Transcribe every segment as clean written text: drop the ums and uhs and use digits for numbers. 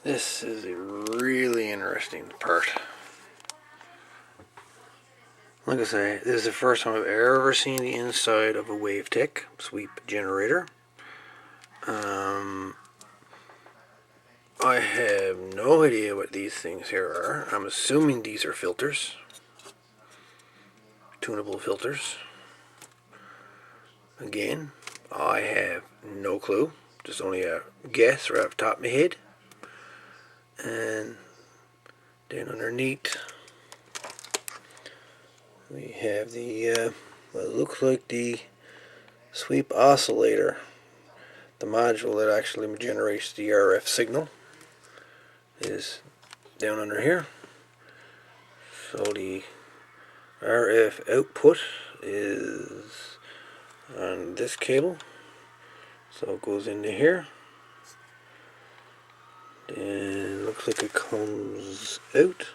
This is a really interesting part. Like I say, this is the first time I've ever seen the inside of a Wavetek sweep generator. I have no idea what these things here are. I'm assuming these are filters. Tunable filters. Again, I have no clue. Just only a guess right off the top of my head. And then underneath we have the what looks like the sweep oscillator, the module that actually generates the RF signal is down under here. So the RF output is on this cable, so it goes into here. Then looks like it comes out.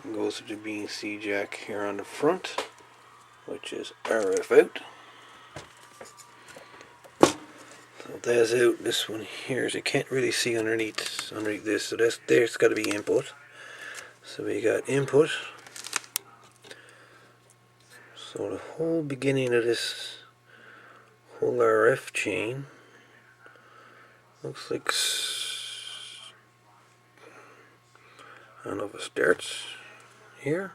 It goes to the BNC jack here on the front, which is RF out. So that's out. This one here, so you can't really see underneath this. So there's got to be input. So we got input. So the whole beginning of this whole RF chain looks like, I don't know if it starts here,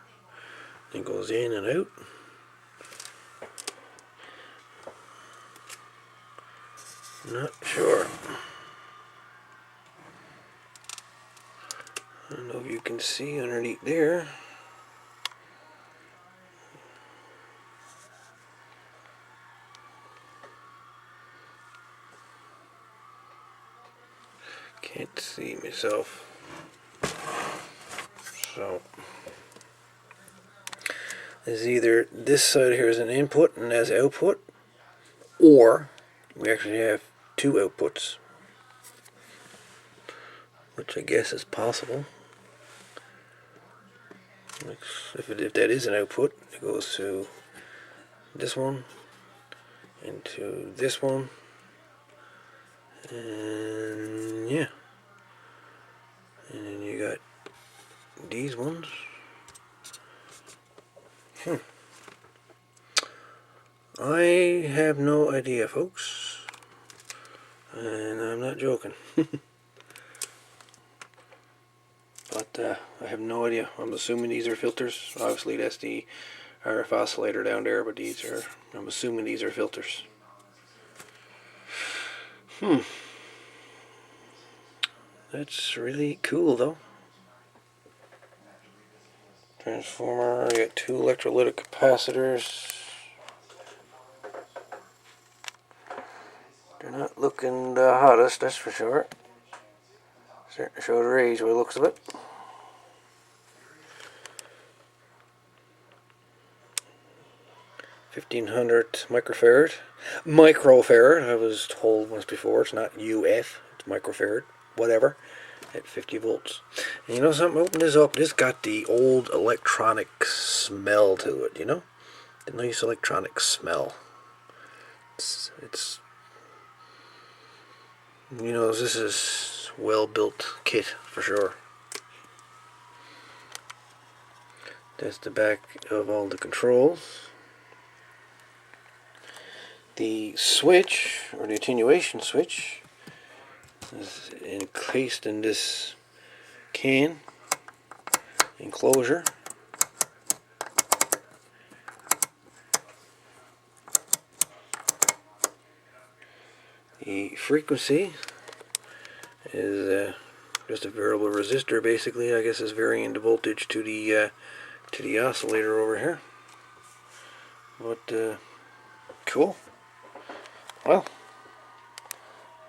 then goes in and out. Not sure. I don't know if you can see underneath there. Can't see myself. So is either this side here is an input and as output, or we actually have two outputs, which I guess is possible. If that is an output, it goes to this one, into this one, and yeah, and then you got these ones. I have no idea, folks, and I'm not joking. But I have no idea. I'm assuming these are filters. Obviously that's the RF oscillator down there, but I'm assuming these are filters. That's really cool though. Transformer, I got two electrolytic capacitors. They're not looking the hottest, that's for sure. Starting to show their age by the looks of it. $1,500 microfarad. I was told once before it's not UF, it's microfarad, whatever, at 50 volts. And you know something? Open this up. This got the old electronic smell to it. You know, the nice electronic smell. It's you know, this is well-built kit for sure. That's the back of all the controls. The switch, or the attenuation switch, is encased in this can enclosure. The frequency is just a variable resistor, basically. I guess is varying the voltage to the oscillator over here. But cool. Well,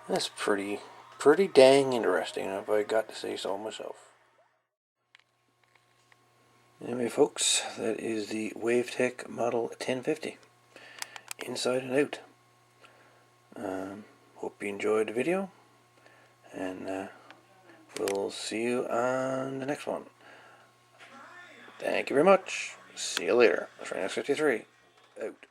that's pretty dang interesting, if I got to say so myself. Anyway, folks, that is the Wavetek Model 1050, inside and out. Hope you enjoyed the video, and we'll see you on the next one. Thank you very much. See you later. Train X53 out.